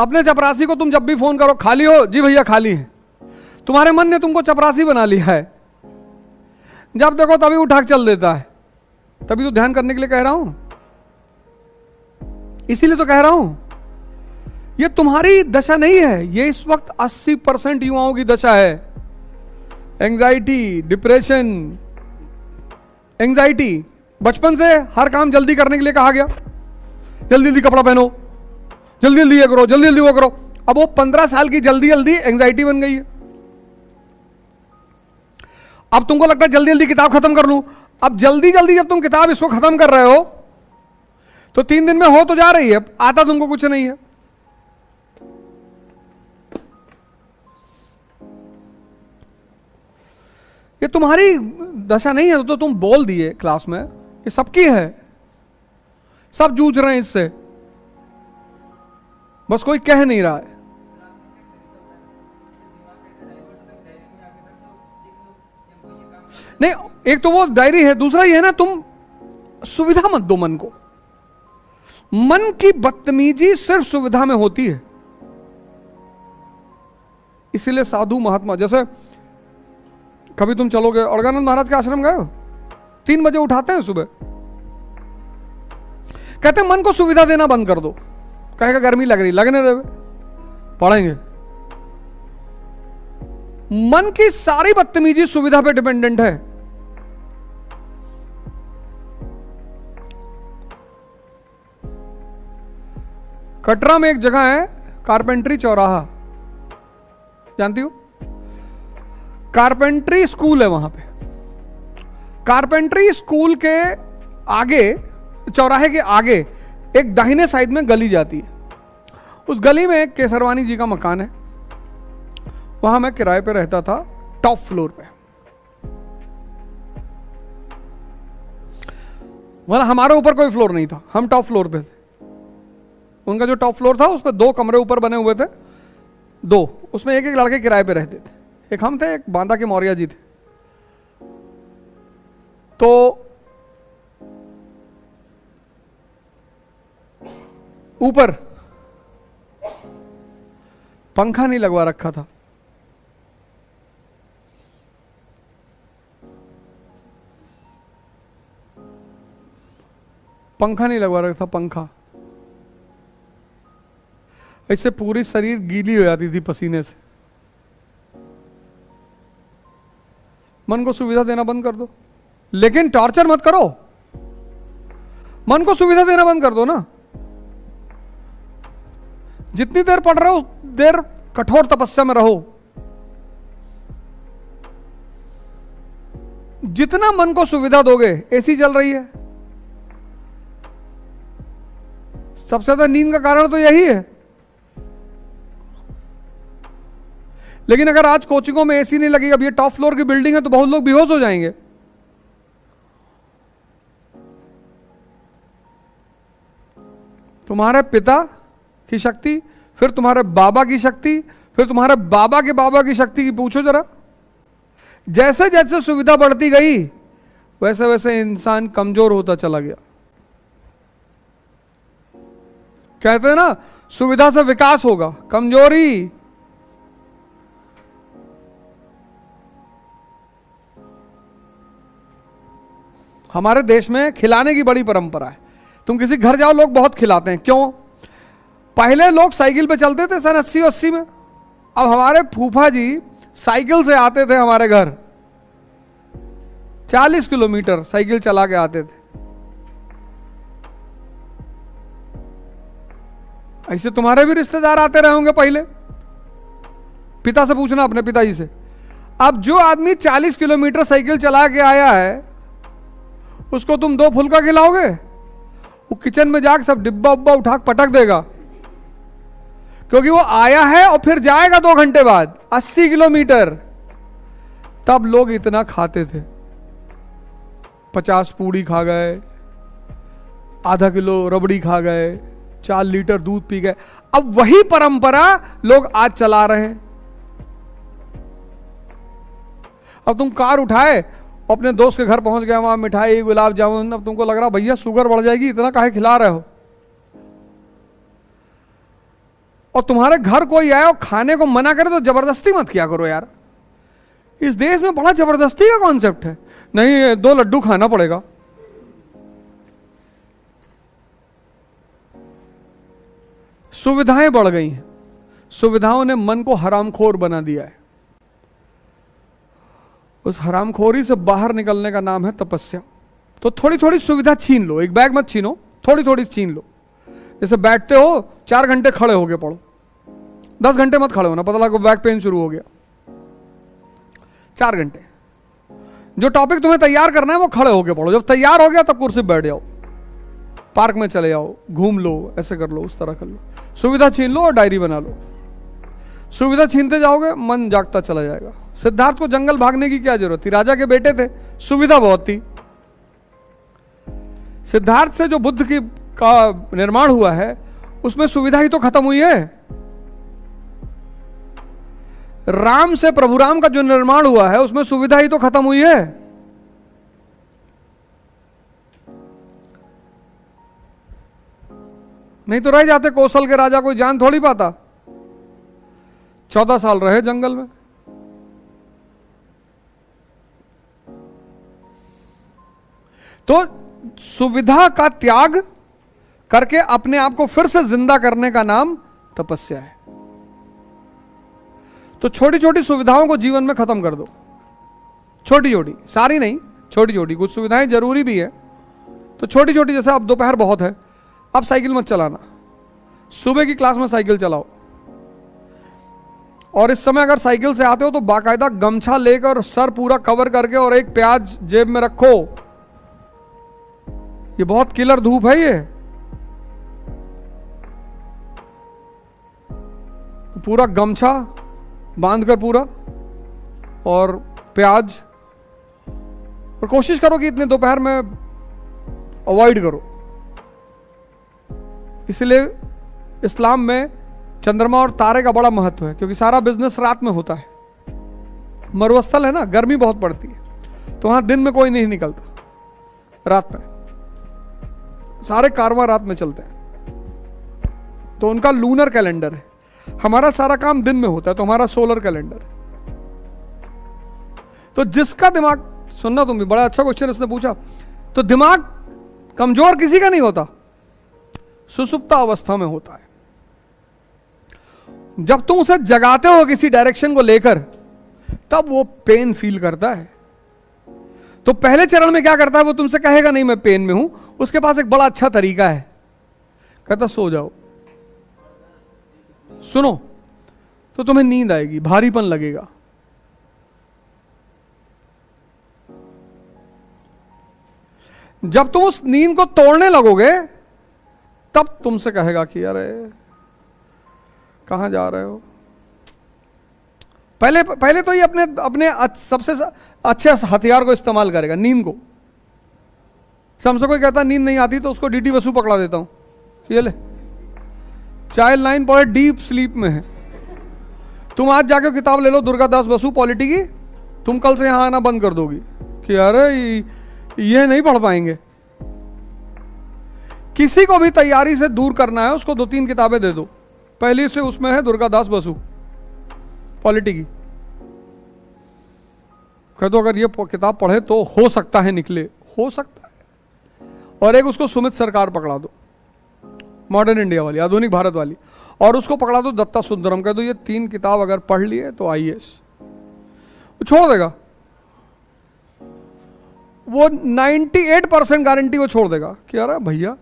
अपने चपरासी को तुम जब भी फोन करो, खाली हो? जी भैया खाली है। तुम्हारे मन ने तुमको चपरासी बना लिया है, जब देखो तभी उठा के चल देता है। तभी तो ध्यान करने के लिए कह रहा हूं, इसीलिए तो कह रहा हूं। ये तुम्हारी दशा नहीं है, ये इस वक्त 80% युवाओं की दशा है। Anxiety, depression, anxiety. बचपन से हर काम जल्दी करने के लिए कहा गया, जल्दी जल्दी कपड़ा पहनो, जल्दी जल्दी ये करो, जल्दी जल्दी वो करो। अब वो 15 साल की जल्दी जल्दी एंजाइटी बन गई है। अब तुमको लगता है जल्दी जल्दी किताब खत्म कर लूं। अब जल्दी जल्दी जब तुम किताब इसको खत्म कर रहे हो तो 3 दिन में हो तो जा रही है, आता तुमको कुछ नहीं है। ये तुम्हारी दशा नहीं है तो तुम बोल दिए क्लास में, ये सबकी है, सब जूझ रहे हैं इससे, बस कोई कह नहीं रहा है। नहीं, एक तो वो डायरी है, दूसरा ये है ना, तुम सुविधा मत दो मन को। मन की बदतमीजी सिर्फ सुविधा में होती है। इसीलिए साधु महात्मा, जैसे कभी तुम चलोगे, औरगानंद महाराज के आश्रम गए हो, 3 बजे उठाते हैं सुबह, कहते हैं मन को सुविधा देना बंद कर दो। कहेगा गर्मी लग रही, लगने दे, पढ़ेंगे। मन की सारी बदतमीजी सुविधा पे डिपेंडेंट है। कटरा में एक जगह है कारपेंट्री चौराहा, जानती हो? कारपेंट्री स्कूल है वहां पे। कारपेंट्री स्कूल के आगे, चौराहे के आगे एक दाहिने साइड में गली जाती है। उस गली में एक केसरवानी जी का मकान है, वहां मैं किराए पे रहता था, टॉप फ्लोर पे। मतलब हमारे ऊपर कोई फ्लोर नहीं था, हम टॉप फ्लोर पे थे। उनका जो टॉप फ्लोर था उस पर 2 कमरे ऊपर बने हुए थे, 2, उसमें एक एक लड़के किराए पे रहते थे। एक हम थे, एक बांदा के मौर्य जी थे। तो ऊपर पंखा नहीं लगवा रखा था, पंखा नहीं लगवा रखा था, पंखा। इससे पूरी शरीर गीली हो जाती थी पसीने से। मन को सुविधा देना बंद कर दो, लेकिन टॉर्चर मत करो। मन को सुविधा देना बंद कर दो ना। जितनी देर पढ़ रहे हो देर कठोर तपस्या में रहो। जितना मन को सुविधा दोगे, एसी चल रही है, सबसे ज्यादा नींद का कारण तो यही है। लेकिन अगर आज कोचिंगों में एसी नहीं लगी, अब ये टॉप फ्लोर की बिल्डिंग है तो बहुत लोग बेहोश हो जाएंगे। तुम्हारे पिता की शक्ति, फिर तुम्हारे बाबा की शक्ति, फिर तुम्हारे बाबा के बाबा की शक्ति की पूछो जरा। जैसे जैसे सुविधा बढ़ती गई वैसे वैसे इंसान कमजोर होता चला गया। कहते हैं ना, सुविधा से विकास होगा, कमजोरी। हमारे देश में खिलाने की बड़ी परंपरा है। तुम किसी घर जाओ, लोग बहुत खिलाते हैं। क्यों? पहले लोग साइकिल पे चलते थे सन 80-80 में। अब हमारे फूफा जी साइकिल से आते थे हमारे घर, 40 किलोमीटर साइकिल चला के आते थे। ऐसे तुम्हारे भी रिश्तेदार आते रहे होंगे पहले। पिता से पूछना, अपने पिताजी से। अब जो आदमी 40 किलोमीटर साइकिल चला के आया है, उसको तुम 2 फुल्का खिलाओगे? वो किचन में जाकर सब डिब्बा उब्बा उठा पटक देगा, क्योंकि वो आया है और फिर जाएगा 2 घंटे बाद 80 किलोमीटर। तब लोग इतना खाते थे, 50 पूड़ी खा गए, आधा किलो रबड़ी खा गए, 4 लीटर दूध पी गए। अब वही परंपरा लोग आज चला रहे हैं। अब तुम कार उठाए, अपने दोस्त के घर पहुंच गए, वहां मिठाई, गुलाब जामुन। अब तुमको लग रहा भैया शुगर बढ़ जाएगी, इतना काहे खिला रहे हो? और तुम्हारे घर कोई आए और खाने को मना करे तो जबरदस्ती मत किया करो यार। इस देश में बड़ा जबरदस्ती का कॉन्सेप्ट है, नहीं 2 लड्डू खाना पड़ेगा। सुविधाएं बढ़ गई हैं, सुविधाओं ने मन को हरामखोर बना दिया है। उस हरामखोरी से बाहर निकलने का नाम है तपस्या। तो थोड़ी थोड़ी सुविधा छीन लो, एक बैग मत छीनो, थोड़ी थोड़ी छीन लो। जैसे बैठते हो 4 घंटे खड़े होके पढ़ो, 10 घंटे मत खड़े होना, पता लगा बैक पेन शुरू हो गया। 4 घंटे जो टॉपिक तुम्हें तैयार करना है वो खड़े होके पढ़ो, जब तैयार हो गया तब कुर्सी बैठ जाओ, पार्क में चले जाओ, घूम लो, ऐसे कर लो, उस तरह कर लो। सुविधा छीन लो और डायरी बना लो। सुविधा छीनते जाओगे मन जागता चला जाएगा। सिद्धार्थ को जंगल भागने की क्या जरूरत थी, राजा के बेटे थे, सुविधा बहुत थी। सिद्धार्थ से जो बुद्ध की का निर्माण हुआ है उसमें सुविधा ही तो खत्म हुई है। राम से प्रभु राम का जो निर्माण हुआ है उसमें सुविधा ही तो खत्म हुई है। नहीं तो रह जाते कौशल के राजा, कोई जान थोड़ी पाता। 14 साल रहे जंगल में। तो सुविधा का त्याग करके अपने आप को फिर से जिंदा करने का नाम तपस्या है। तो छोटी छोटी सुविधाओं को जीवन में खत्म कर दो, छोटी छोटी, सारी नहीं, छोटी छोटी। कुछ सुविधाएं जरूरी भी है तो छोटी छोटी, जैसे अब दोपहर बहुत है, अब साइकिल मत चलाना, सुबह की क्लास में साइकिल चलाओ। और इस समय अगर साइकिल से आते हो तो बाकायदा गमछा लेकर सर पूरा कवर करके और एक प्याज जेब में रखो। ये बहुत किलर धूप है ये। पूरा गमछा बांधकर पूरा और प्याज, और कोशिश करो कि इतने दोपहर में अवॉइड करो। इसलिए इस्लाम में चंद्रमा और तारे का बड़ा महत्व है, क्योंकि सारा बिजनेस रात में होता है। मरुस्थल है ना, गर्मी बहुत पड़ती है, तो वहां दिन में कोई नहीं निकलता, रात में सारे कारवां रात में चलते हैं। तो उनका लूनर कैलेंडर है, हमारा सारा काम दिन में होता है, तो हमारा सोलर कैलेंडर है। तो जिसका दिमाग, सुनना तुम भी, बड़ा अच्छा क्वेश्चन इसने पूछा। तो दिमाग कमजोर किसी का नहीं होता, सुसुप्त अवस्था में होता है। जब तुम उसे जगाते हो किसी डायरेक्शन को लेकर, तब वो पेन फील करता है। तो पहले चरण में क्या करता है, वो तुमसे कहेगा नहीं मैं पेन में हूं, उसके पास एक बड़ा अच्छा तरीका है, कहता सो जाओ, सुनो, तो तुम्हें नींद आएगी, भारीपन लगेगा। जब तुम उस नींद को तोड़ने लगोगे तब तुमसे कहेगा कि अरे कहां जा रहे हो। पहले तो ये अपने सबसे अच्छे हथियार को इस्तेमाल करेगा, नींद को। हमसे कोई कहता नींद नहीं आती तो उसको डीटी बसु पकड़ा देता हूं कि ये ले, चाइल्ड लाइन पढ़े, डीप स्लीप में है। तुम आज जाके किताब ले लो दुर्गा दास बसु पॉलिटी की, तुम कल से यहां आना बंद कर दोगी कि अरे ये नहीं पढ़ पाएंगे। किसी को भी तैयारी से दूर करना है, उसको 2-3 किताबें दे दो। पहली से उसमें है दुर्गा दास बसु पॉलिटी की, कह दो अगर ये किताब पढ़े तो हो सकता है निकले, हो सकता है। और एक उसको सुमित सरकार पकड़ा दो, मॉडर्न इंडिया वाली, आधुनिक भारत वाली, और उसको पकड़ा दो दत्ता सुंदरम, कह दो ये 3 किताब अगर पढ़ लिए तो आईएएस, वो छोड़ देगा। वो 98% गारंटी वो छोड़ देगा कि अरे भैया।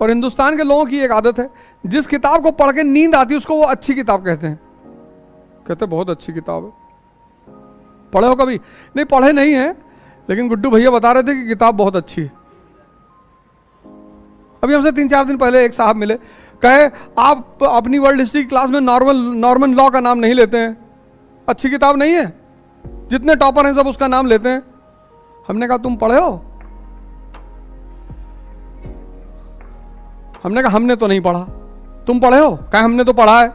और हिंदुस्तान के लोगों की एक आदत है, जिस किताब को पढ़ के नींद आती है उसको वो अच्छी किताब कहते हैं, कहते बहुत अच्छी किताब है। पढ़े हो कभी? नहीं पढ़े नहीं है, लेकिन गुड्डू भैया बता रहे थे कि किताब बहुत अच्छी है। अभी हमसे 3-4 दिन पहले एक साहब मिले, कहे आप अपनी वर्ल्ड हिस्ट्री क्लास में नॉर्मन लॉ का नाम नहीं लेते हैं, अच्छी किताब नहीं है, जितने टॉपर हैं सब उसका नाम लेते हैं। हमने कहा तुम पढ़े हो? हमने कहा हमने तो नहीं पढ़ा। तुम पढ़े हो? कहा हमने तो पढ़ा है।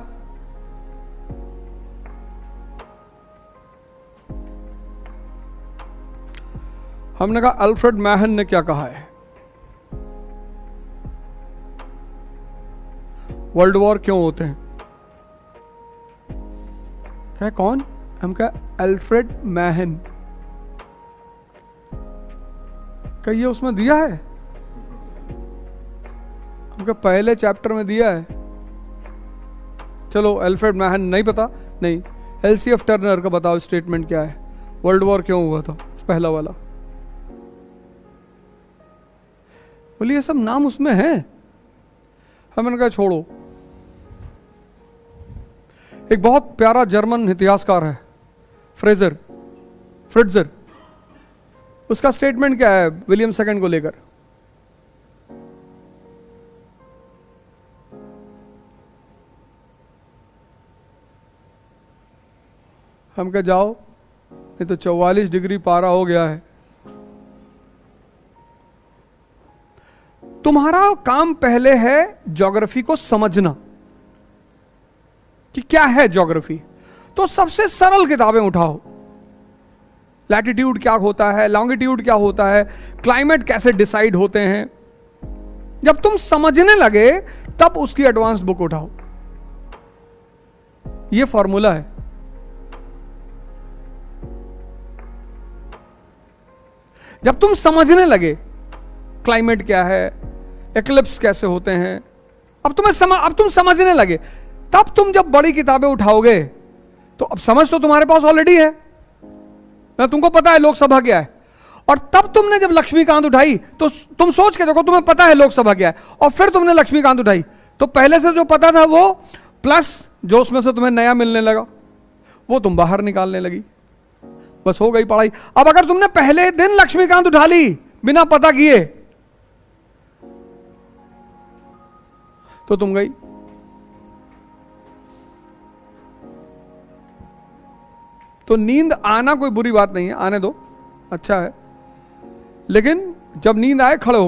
हमने कहा अल्फ्रेड मैहन ने क्या कहा है, वर्ल्ड वॉर क्यों होते हैं? क्या कौन? हम क्या अल्फ्रेड मैहन? क्या ये उसमें दिया है? हमका पहले चैप्टर में दिया है। चलो अल्फ्रेड मैहन नहीं पता, नहीं, एलसीएफ टर्नर का बताओ स्टेटमेंट क्या है, वर्ल्ड वॉर क्यों हुआ था पहला वाला। बोलिए ये सब नाम उसमें है। हमने कहा छोड़ो। एक बहुत प्यारा जर्मन इतिहासकार है फ्रिट्जर, उसका स्टेटमेंट क्या है विलियम सेकंड को लेकर? हम कह जाओ, ये तो 44 डिग्री पारा हो गया है। तुम्हारा काम पहले है ज्योग्राफी को समझना कि क्या है ज्योग्राफी। तो सबसे सरल किताबें उठाओ, लैटिट्यूड क्या होता है, लॉन्गिट्यूड क्या होता है, क्लाइमेट कैसे डिसाइड होते हैं। जब तुम समझने लगे तब उसकी एडवांस्ड बुक उठाओ। यह फॉर्मूला है। जब तुम समझने लगे क्लाइमेट क्या है, एक्लिप्स कैसे होते हैं, अब तुम समझने लगे, तब तुम जब बड़ी किताबें उठाओगे तो अब समझ तो तुम्हारे पास ऑलरेडी है ना, तुमको पता है लोकसभा क्या है। और तब तुमने जब लक्ष्मीकांत उठाई तो तुम सोच के देखो, तुम्हें पता है लोकसभा क्या है, और फिर तुमने लक्ष्मीकांत उठाई तो पहले से जो पता था वो प्लस जो उसमें से तुम्हें नया मिलने लगा वो तुम बाहर निकालने लगी, बस हो गई पढ़ाई। अब अगर तुमने पहले दिन लक्ष्मीकांत उठा ली बिना पता किए तो तुम गई। तो नींद आना कोई बुरी बात नहीं है, आने दो, अच्छा है, लेकिन जब नींद आए खड़े हो